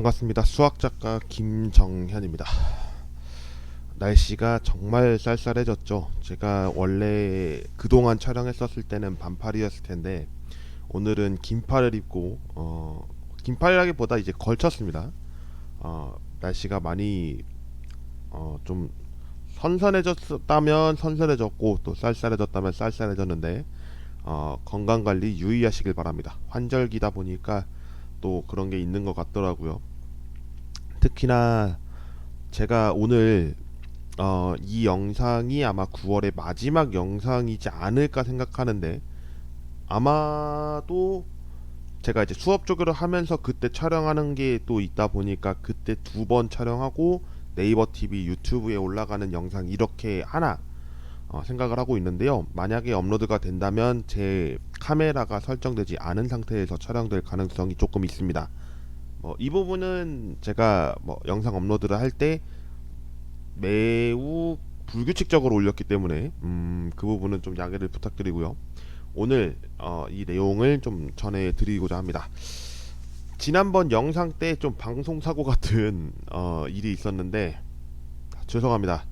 반갑습니다. 수학작가 김정현입니다. 날씨가 정말 쌀쌀해졌죠. 제가 원래 그동안 촬영했었을 때는 반팔이었을 텐데 오늘은 긴팔을 입고 긴팔이라기보다 이제 걸쳤습니다. 날씨가 많이 좀 선선해졌다면 선선해졌고 또 쌀쌀해졌다면 쌀쌀해졌는데 건강관리 유의하시길 바랍니다. 환절기다 보니까 또 그런 게 있는 것 같더라고요. 특히나 제가 오늘 이 영상이 아마 9월의 마지막 영상이지 않을까 생각하는데 아마도 제가 이제 수업 조교를 하면서 그때 촬영하는 게 또 있다 보니까 그때 두 번 촬영하고 네이버 TV 유튜브에 올라가는 영상 이렇게 하나 생각을 하고 있는데요. 만약에 업로드가 된다면 제 카메라가 설정되지 않은 상태에서 촬영될 가능성이 조금 있습니다. 이 부분은 제가 영상 업로드를 할 때 매우 불규칙적으로 올렸기 때문에 그 부분은 좀 양해를 부탁드리고요. 오늘 이 내용을 좀 전해드리고자 합니다. 지난번 영상 때 좀 방송사고 같은 일이 있었는데 죄송합니다.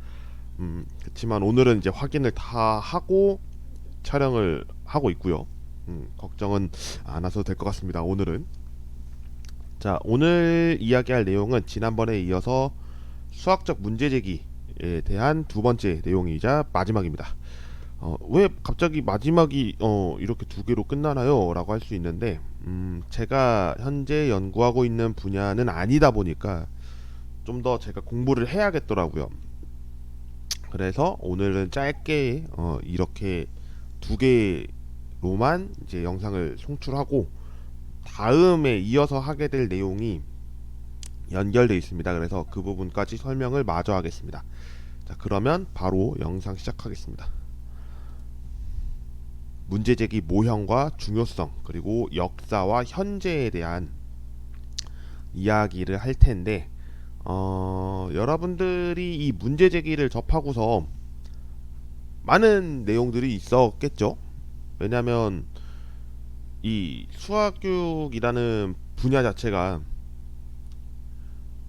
그렇지만 오늘은 이제 확인을 다 하고 촬영을 하고 있고요. 걱정은 안 하셔도 될 것 같습니다. 오늘은 자, 오늘 이야기할 내용은 지난번에 이어서 수학적 문제제기에 대한 두 번째 내용이자 마지막입니다. 왜 갑자기 마지막이 이렇게 두 개로 끝나나요? 라고 할 수 있는데 제가 현재 연구하고 있는 분야는 아니다 보니까 좀 더 제가 공부를 해야겠더라고요. 그래서 오늘은 짧게 이렇게 두 개로만 이제 영상을 송출하고 다음에 이어서 하게 될 내용이 연결되어 있습니다. 그래서 그 부분까지 설명을 마저 하겠습니다. 자, 그러면 바로 영상 시작하겠습니다. 문제제기 모형과 중요성 그리고 역사와 현재에 대한 이야기를 할 텐데 여러분들이 이 문제제기를 접하고서 많은 내용들이 있었겠죠. 왜냐하면 이 수학교육이라는 분야 자체가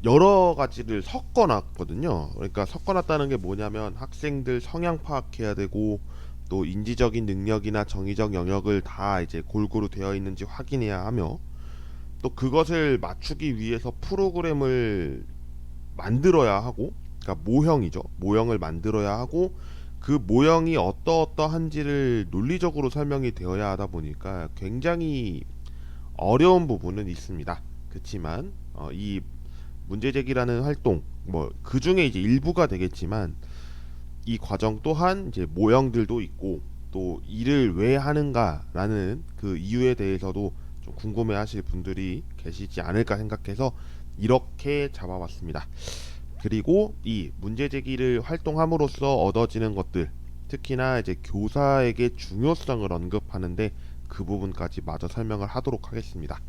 여러 가지를 섞어놨거든요. 그러니까 섞어놨다는 게 뭐냐면 학생들 성향 파악해야 되고 또 인지적인 능력이나 정의적 영역을 다 이제 골고루 되어 있는지 확인해야 하며 또 그것을 맞추기 위해서 프로그램을 만들어야 하고, 그러니까 모형이죠. 모형을 만들어야 하고 그 모형이 어떠어떠한지를 논리적으로 설명이 되어야 하다 보니까 굉장히 어려운 부분은 있습니다. 그렇지만 이 문제제기라는 활동 그 중에 이제 일부가 되겠지만 이 과정 또한 이제 모형들도 있고 또 이를 왜 하는가라는 그 이유에 대해서도 좀 궁금해하실 분들이 계시지 않을까 생각해서 이렇게 잡아봤습니다. 그리고 이 문제제기를 활동함으로써 얻어지는 것들, 특히나 이제 교사에게 중요성을 언급하는데 그 부분까지 마저 설명을 하도록 하겠습니다.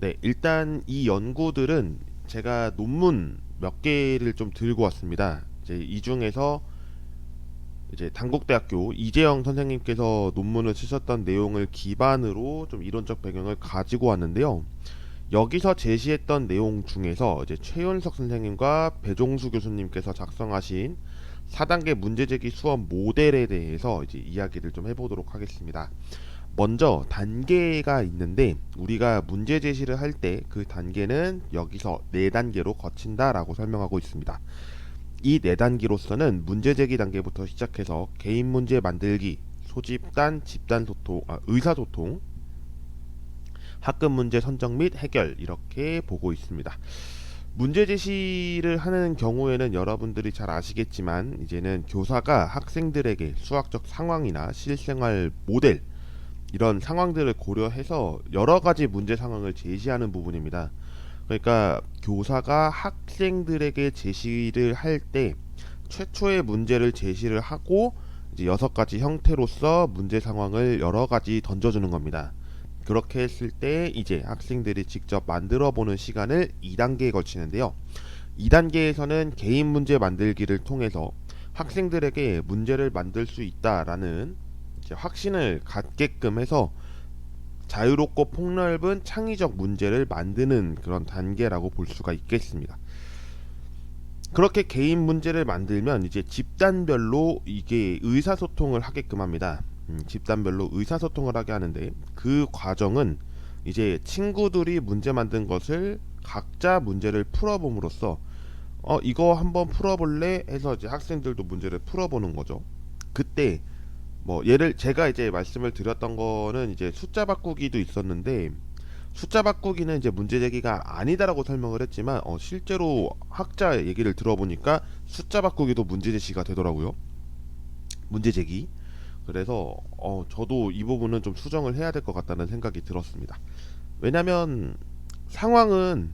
네, 일단 이 연구들은 제가 논문 몇 개를 좀 들고 왔습니다. 이제 이 중에서 이제 단국대학교 이재영 선생님께서 논문을 쓰셨던 내용을 기반으로 좀 이론적 배경을 가지고 왔는데요. 여기서 제시했던 내용 중에서 이제 최윤석 선생님과 배종수 교수님께서 작성하신 4단계 문제제기 수업 모델에 대해서 이제 이야기를 좀 해보도록 하겠습니다. 먼저 단계가 있는데 우리가 문제 제시를 할 때 그 단계는 여기서 4단계로 거친다 라고 설명하고 있습니다. 이 4단계로서는 문제 제기 단계부터 시작해서 개인 문제 만들기, 소집단, 집단 소통, 의사소통, 학급 문제 선정 및 해결 이렇게 보고 있습니다. 문제 제시를 하는 경우에는 여러분들이 잘 아시겠지만 이제는 교사가 학생들에게 수학적 상황이나 실생활 모델 이런 상황들을 고려해서 여러 가지 문제 상황을 제시하는 부분입니다. 그러니까 교사가 학생들에게 제시를 할 때 최초의 문제를 제시를 하고 이제 6가지 형태로서 문제 상황을 여러 가지 던져주는 겁니다. 그렇게 했을 때 이제 학생들이 직접 만들어 보는 시간을 2단계에 걸치는데요. 2단계에서는 개인 문제 만들기를 통해서 학생들에게 문제를 만들 수 있다라는 이제 확신을 갖게끔 해서 자유롭고 폭넓은 창의적 문제를 만드는 그런 단계라고 볼 수가 있겠습니다. 그렇게 개인 문제를 만들면 이제 집단별로 이게 의사소통을 하게끔 합니다. 집단별로 의사소통을 하게 하는데, 그 과정은 이제 친구들이 문제 만든 것을 각자 문제를 풀어봄으로써 이거 한번 풀어볼래 해서 이제 학생들도 문제를 풀어보는 거죠. 그때 뭐 예를 제가 이제 말씀을 드렸던 거는 이제 숫자 바꾸기도 있었는데, 숫자 바꾸기는 이제 문제 제기가 아니다라고 설명을 했지만 실제로 학자 얘기를 들어보니까 숫자 바꾸기도 문제 제시가 되더라고요. 문제 제기. 그래서 저도 이 부분은 좀 수정을 해야 될 것 같다는 생각이 들었습니다. 왜냐면 상황은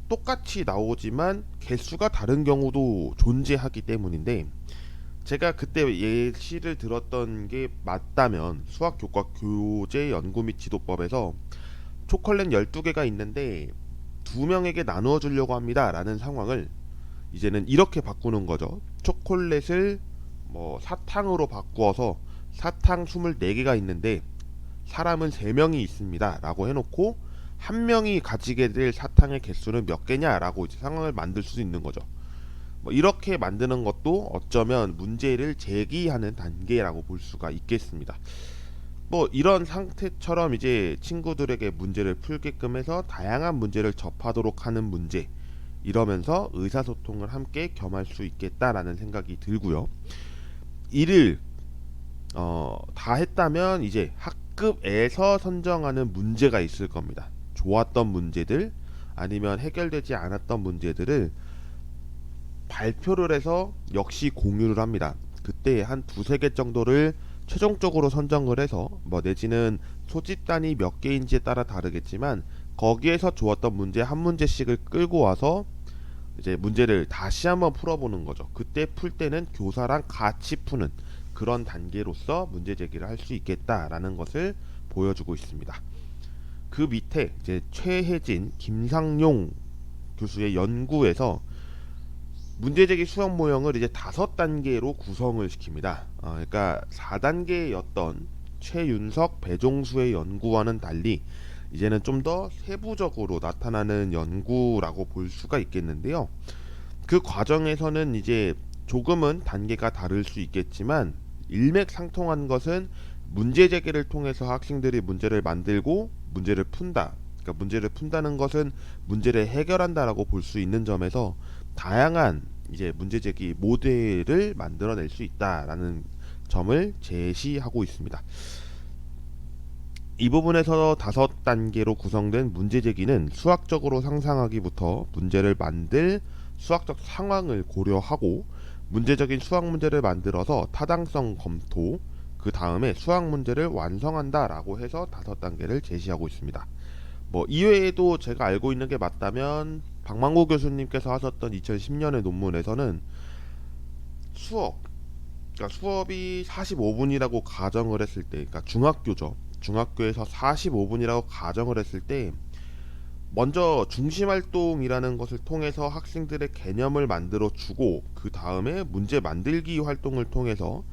똑같이 나오지만 개수가 다른 경우도 존재하기 때문인데, 제가 그때 예시를 들었던 게 맞다면 수학 교과 교재 연구 및 지도법에서 초콜릿 12개가 있는데 2명에게 나누어 주려고 합니다 라는 상황을 이제는 이렇게 바꾸는 거죠. 초콜릿을 뭐 사탕으로 바꾸어서 사탕 24개가 있는데 사람은 3명이 있습니다 라고 해놓고 한 명이 가지게 될 사탕의 개수는 몇 개냐 라고 이제 상황을 만들 수 있는 거죠. 뭐 이렇게 만드는 것도 어쩌면 문제를 제기하는 단계라고 볼 수가 있겠습니다. 뭐 이런 상태처럼 이제 친구들에게 문제를 풀게끔 해서 다양한 문제를 접하도록 하는 문제, 이러면서 의사소통을 함께 겸할 수 있겠다라는 생각이 들고요. 이를 다 했다면 이제 학급에서 선정하는 문제가 있을 겁니다. 좋았던 문제들 아니면 해결되지 않았던 문제들을 발표를 해서 역시 공유를 합니다. 그때 한 두세 개 정도를 최종적으로 선정을 해서 뭐 내지는 소집단이 몇 개인지에 따라 다르겠지만 거기에서 좋았던 문제 한 문제씩을 끌고 와서 이제 문제를 다시 한번 풀어보는 거죠. 그때 풀 때는 교사랑 같이 푸는 그런 단계로서 문제 제기를 할 수 있겠다라는 것을 보여주고 있습니다. 그 밑에 이제 최혜진, 김상용 교수의 연구에서 문제제기 수업 모형을 이제 5단계로 구성을 시킵니다. 그러니까 4단계였던 최윤석, 배종수의 연구와는 달리 이제는 좀 더 세부적으로 나타나는 연구라고 볼 수가 있겠는데요. 그 과정에서는 이제 조금은 단계가 다를 수 있겠지만 일맥상통한 것은 문제 제기를 통해서 학생들이 문제를 만들고 문제를 푼다. 그러니까 문제를 푼다는 것은 문제를 해결한다라고 볼 수 있는 점에서 다양한 이제 문제 제기 모델을 만들어낼 수 있다라는 점을 제시하고 있습니다. 이 부분에서 5단계로 구성된 문제 제기는 수학적으로 상상하기부터 문제를 만들 수학적 상황을 고려하고 문제적인 수학 문제를 만들어서 타당성 검토, 그 다음에 수학 문제를 완성한다라고 해서 5단계를 제시하고 있습니다. 뭐 이외에도 제가 알고 있는 게 맞다면 박만구 교수님께서 하셨던 2010년의 논문에서는 그러니까 수업이 45분이라고 가정을 했을 때, 그러니까 중학교죠. 중학교에서 45분이라고 가정을 했을 때 먼저 중심활동이라는 것을 통해서 학생들의 개념을 만들어 주고 그 다음에 문제 만들기 활동을 통해서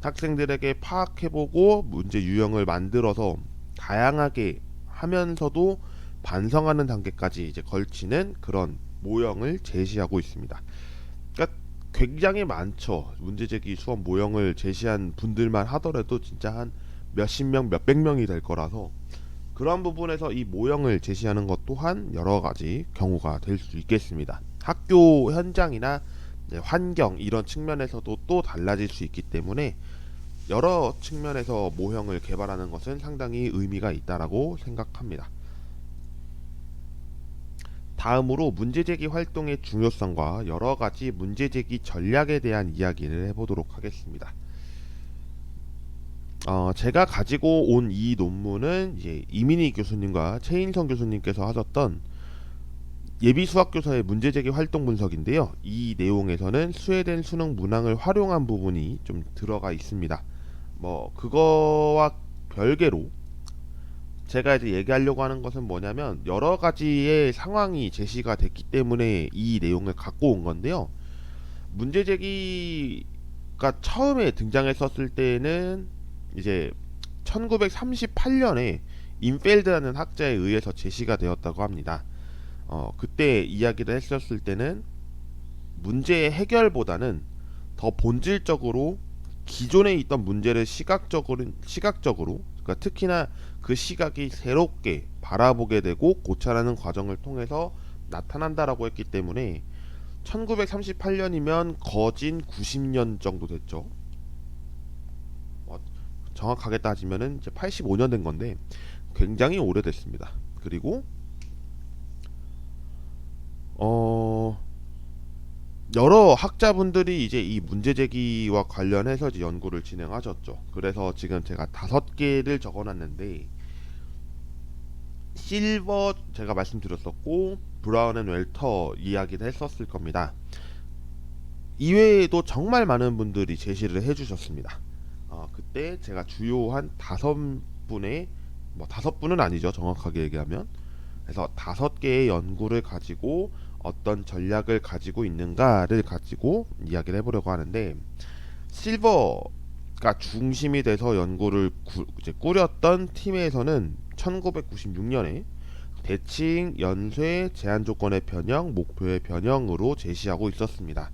학생들에게 파악해보고 문제 유형을 만들어서 다양하게 하면서도 반성하는 단계까지 이제 걸치는 그런 모형을 제시하고 있습니다. 그러니까 굉장히 많죠. 문제제기 수업 모형을 제시한 분들만 하더라도 진짜 한 몇십 명, 몇백 명이 될 거라서 그런 부분에서 이 모형을 제시하는 것 또한 여러 가지 경우가 될 수 있겠습니다. 학교 현장이나 환경 이런 측면에서도 또 달라질 수 있기 때문에 여러 측면에서 모형을 개발하는 것은 상당히 의미가 있다라고 생각합니다. 다음으로 문제제기 활동의 중요성과 여러가지 문제제기 전략에 대한 이야기를 해보도록 하겠습니다. 제가 가지고 온 이 논문은 이제 이민희 교수님과 최인성 교수님께서 하셨던 예비 수학교사의 문제제기 활동 분석인데요. 이 내용에서는 스웨덴 수능 문항을 활용한 부분이 좀 들어가 있습니다. 뭐 그거와 별개로 제가 이제 얘기하려고 하는 것은 뭐냐면 여러 가지의 상황이 제시가 됐기 때문에 이 내용을 갖고 온 건데요. 문제제기가 처음에 등장했었을 때는 이제 1938년에 인펠드라는 학자에 의해서 제시가 되었다고 합니다. 그때 이야기를 했었을 때는 문제의 해결보다는 더 본질적으로 기존에 있던 문제를 시각적으로 그러니까 특히나 그 시각이 새롭게 바라보게 되고 고찰하는 과정을 통해서 나타난다라고 했기 때문에 1938년이면 거진 90년 정도 됐죠. 정확하게 따지면은 이제 85년 된 건데 굉장히 오래됐습니다. 그리고 어 여러 학자분들이 이제 이 문제 제기와 관련해서 이제 연구를 진행하셨죠. 그래서 지금 제가 5개를 적어놨는데 실버 제가 말씀드렸었고 브라운 앤 웰터 이야기를 했었을 겁니다. 이외에도 정말 많은 분들이 제시를 해주셨습니다. 그때 제가 주요한 5분의 뭐 5분은 아니죠. 정확하게 얘기하면 그래서 5개의 연구를 가지고 어떤 전략을 가지고 있는가를 가지고 이야기를 해보려고 하는데 실버가 중심이 돼서 연구를 이제 꾸렸던 팀에서는 1996년에 대칭, 연쇄, 제한 조건의 변형, 목표의 변형으로 제시하고 있었습니다.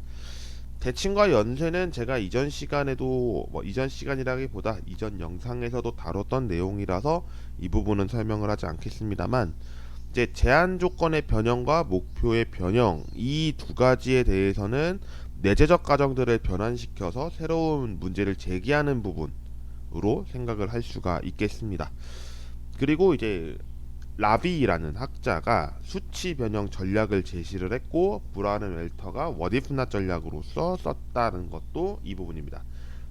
대칭과 연쇄는 제가 이전 시간에도 이전 시간이라기보다 이전 영상에서도 다뤘던 내용이라서 이 부분은 설명을 하지 않겠습니다만 이제 제한 조건의 변형과 목표의 변형 이 두 가지에 대해서는 내재적 가정들을 변환시켜서 새로운 문제를 제기하는 부분으로 생각을 할 수가 있겠습니다. 그리고 이제 라비라는 학자가 수치 변형 전략을 제시를 했고 브라운 앤 웰터가 워디프낫 전략으로서 썼다는 것도 이 부분입니다.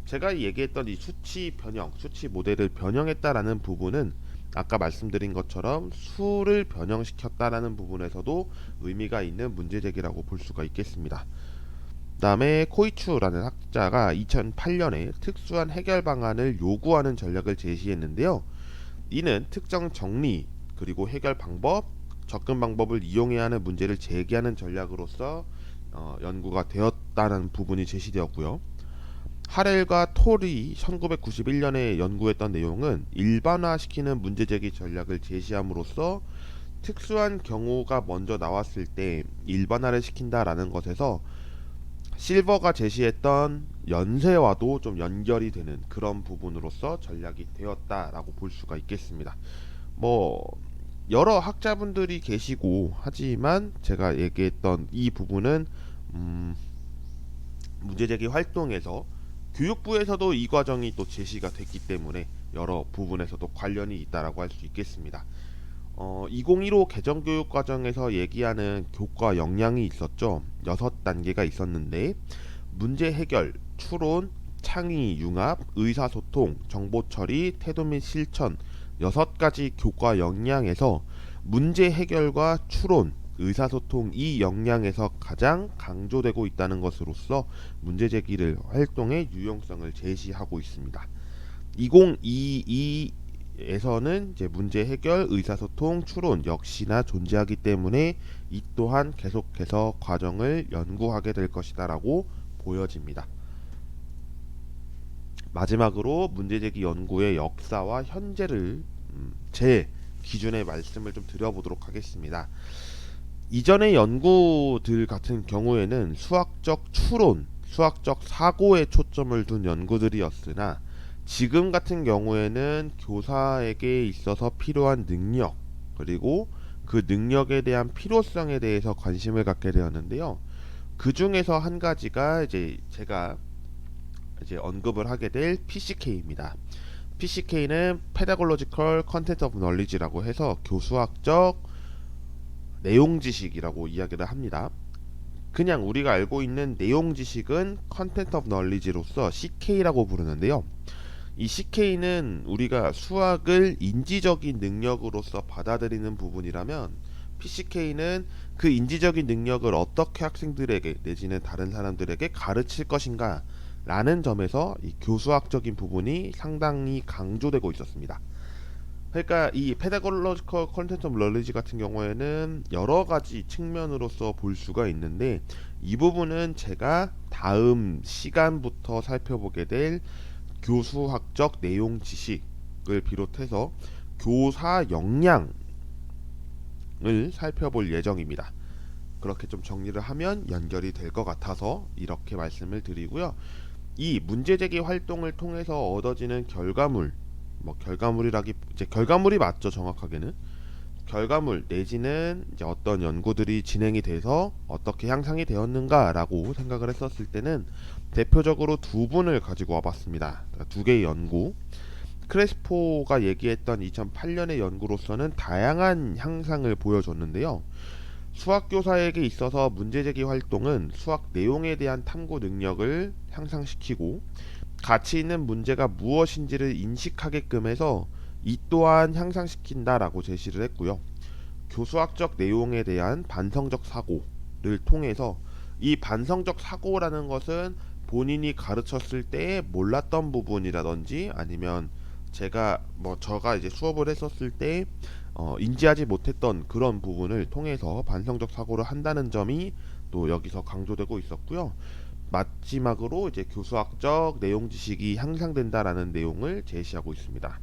제가 얘기했던 이 수치 변형, 수치 모델을 변형했다라는 부분은 아까 말씀드린 것처럼 수를 변형시켰다라는 부분에서도 의미가 있는 문제제기라고 볼 수가 있겠습니다. 그 다음에 코이추라는 학자가 2008년에 특수한 해결 방안을 요구하는 전략을 제시했는데요. 이는 특정 정리 그리고 해결 방법, 접근 방법을 이용해야 하는 문제를 제기하는 전략으로서 연구가 되었다는 부분이 제시되었고요. 하렐과 톨이 1991년에 연구했던 내용은 일반화시키는 문제제기 전략을 제시함으로써 특수한 경우가 먼저 나왔을 때 일반화를 시킨다라는 것에서 실버가 제시했던 연쇄와도 좀 연결이 되는 그런 부분으로서 전략이 되었다라고 볼 수가 있겠습니다. 뭐 여러 학자분들이 계시고 하지만 제가 얘기했던 이 부분은 문제제기 활동에서 교육부에서도 이 과정이 또 제시가 됐기 때문에 여러 부분에서도 관련이 있다라고 할 수 있겠습니다. 2015 개정교육 과정에서 얘기하는 교과 역량이 있었죠. 6단계가 있었는데 문제 해결, 추론, 창의, 융합, 의사소통, 정보처리, 태도 및 실천 6가지 교과 역량에서 문제 해결과 추론, 의사소통 이 역량에서 가장 강조되고 있다는 것으로서 문제제기를 활동의 유용성을 제시하고 있습니다. 2022에서는 이제 문제 해결, 의사소통, 추론 역시나 존재하기 때문에 이 또한 계속해서 과정을 연구하게 될 것이다라고 보여집니다. 마지막으로 문제제기 연구의 역사와 현재를 제 기준의 말씀을 좀 드려보도록 하겠습니다. 이전의 연구들 같은 경우에는 수학적 추론, 수학적 사고에 초점을 둔 연구들이었으나 지금 같은 경우에는 교사에게 있어서 필요한 능력 그리고 그 능력에 대한 필요성에 대해서 관심을 갖게 되었는데요. 그 중에서 한 가지가 이제 제가 이제 언급을 하게 될 PCK입니다. PCK는 Pedagogical Content of Knowledge라고 해서 교수학적 내용 지식이라고 이야기를 합니다. 그냥 우리가 알고 있는 내용 지식은 Content of Knowledge로서 CK라고 부르는데요. 이 CK는 우리가 수학을 인지적인 능력으로서 받아들이는 부분이라면 PCK는 그 인지적인 능력을 어떻게 학생들에게 내지는 다른 사람들에게 가르칠 것인가 라는 점에서 이 교수학적인 부분이 상당히 강조되고 있었습니다. 그러니까 이 Pedagogical Content of Knowledge 같은 경우에는 여러 가지 측면으로서 볼 수가 있는데 이 부분은 제가 다음 시간부터 살펴보게 될 교수학적 내용 지식을 비롯해서 교사 역량을 살펴볼 예정입니다. 그렇게 좀 정리를 하면 연결이 될 것 같아서 이렇게 말씀을 드리고요. 이 문제제기 활동을 통해서 얻어지는 결과물, 뭐 결과물이라기 이제 결과물이 맞죠, 정확하게는. 결과물 내지는 이제 어떤 연구들이 진행이 돼서 어떻게 향상이 되었는가라고 생각을 했었을 때는 대표적으로 두 분을 가지고 와봤습니다. 그러니까 두 개의 연구. 크레스포가 얘기했던 2008년의 연구로서는 다양한 향상을 보여줬는데요. 수학교사에게 있어서 문제제기 활동은 수학 내용에 대한 탐구 능력을 향상시키고 가치 있는 문제가 무엇인지를 인식하게끔 해서 이 또한 향상시킨다라고 제시를 했고요. 교수학적 내용에 대한 반성적 사고를 통해서 이 반성적 사고라는 것은 본인이 가르쳤을 때 몰랐던 부분이라든지 아니면 제가 이제 수업을 했었을 때 인지하지 못했던 그런 부분을 통해서 반성적 사고를 한다는 점이 또 여기서 강조되고 있었고요. 마지막으로 이제 교수학적 내용 지식이 향상된다라는 내용을 제시하고 있습니다.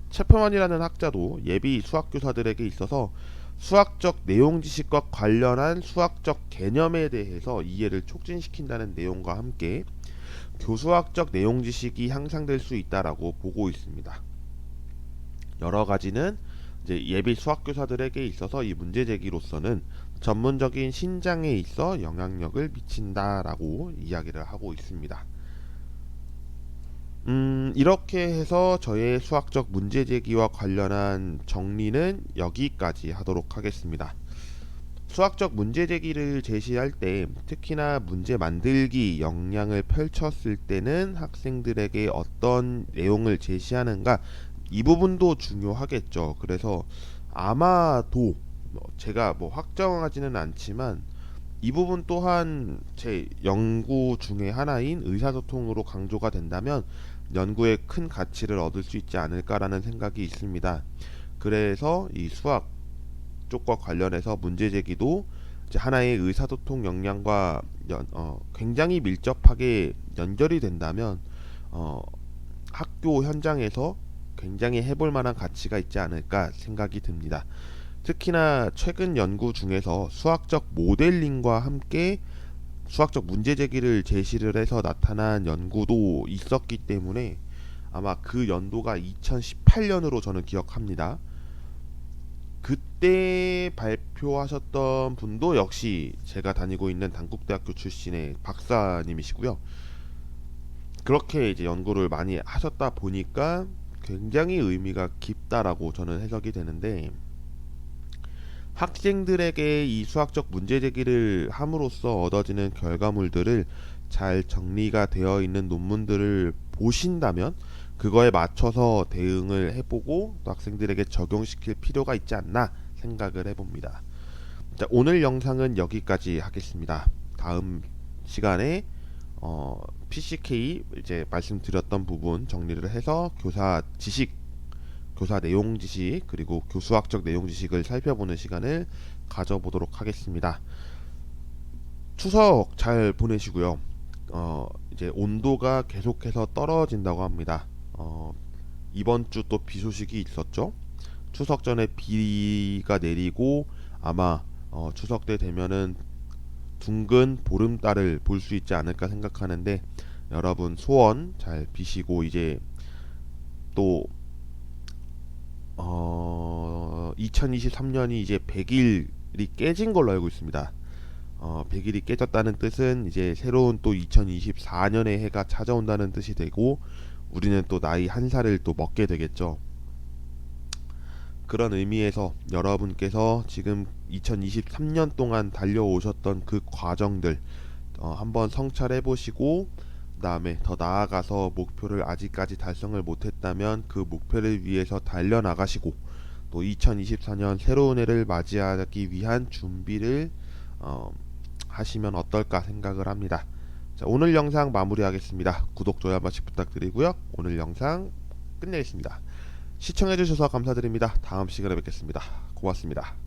체프만이라는 학자도 예비 수학교사들에게 있어서 수학적 내용 지식과 관련한 수학적 개념에 대해서 이해를 촉진시킨다는 내용과 함께 교수학적 내용 지식이 향상될 수 있다라고 보고 있습니다. 여러 가지는 이제 예비 수학교사들에게 있어서 이 문제제기로서는 전문적인 신장에 있어 영향력을 미친다라고 이야기를 하고 있습니다. 이렇게 해서 저의 수학적 문제제기와 관련한 정리는 여기까지 하도록 하겠습니다. 수학적 문제제기를 제시할 때 특히나 문제 만들기 역량을 펼쳤을 때는 학생들에게 어떤 내용을 제시하는가 이 부분도 중요하겠죠. 그래서 아마도 제가 뭐 확정하지는 않지만 이 부분 또한 제 연구 중에 하나인 의사소통으로 강조가 된다면 연구에 큰 가치를 얻을 수 있지 않을까라는 생각이 있습니다. 그래서 이 수학 쪽과 관련해서 문제제기도 이제 하나의 의사소통 역량과 굉장히 밀접하게 연결이 된다면 학교 현장에서 굉장히 해볼 만한 가치가 있지 않을까 생각이 듭니다. 특히나 최근 연구 중에서 수학적 모델링과 함께 수학적 문제제기를 제시를 해서 나타난 연구도 있었기 때문에 아마 그 연도가 2018년으로 저는 기억합니다. 그때 발표하셨던 분도 역시 제가 다니고 있는 단국대학교 출신의 박사님이시고요. 그렇게 이제 연구를 많이 하셨다 보니까 굉장히 의미가 깊다라고 저는 해석이 되는데 학생들에게 이 수학적 문제제기를 함으로써 얻어지는 결과물들을 잘 정리가 되어 있는 논문들을 보신다면 그거에 맞춰서 대응을 해보고 또 학생들에게 적용시킬 필요가 있지 않나 생각을 해봅니다. 자, 오늘 영상은 여기까지 하겠습니다. 다음 시간에 PCK 이제 말씀드렸던 부분 정리를 해서 교사 지식, 교사 내용 지식 그리고 교수학적 내용 지식을 살펴보는 시간을 가져보도록 하겠습니다. 추석 잘 보내시고요. 이제 온도가 계속해서 떨어진다고 합니다. 이번 주 또 비 소식이 있었죠. 추석 전에 비가 내리고 아마 추석 때 되면은 둥근 보름달을 볼 수 있지 않을까 생각하는데 여러분 소원 잘 비시고 이제 또 2023년이 이제 100일이 깨진 걸로 알고 있습니다. 100일이 깨졌다는 뜻은 이제 새로운 또 2024년의 해가 찾아온다는 뜻이 되고 우리는 또 나이 한 살을 또 먹게 되겠죠. 그런 의미에서 여러분께서 지금 2023년 동안 달려오셨던 그 과정들 한번 성찰해 보시고 그 다음에 더 나아가서 목표를 아직까지 달성을 못했다면 그 목표를 위해서 달려나가시고 또 2024년 새로운 해를 맞이하기 위한 준비를 하시면 어떨까 생각을 합니다. 자, 오늘 영상 마무리하겠습니다. 구독, 좋아요 한 번씩 부탁드리고요. 오늘 영상 끝내겠습니다. 시청해주셔서 감사드립니다. 다음 시간에 뵙겠습니다. 고맙습니다.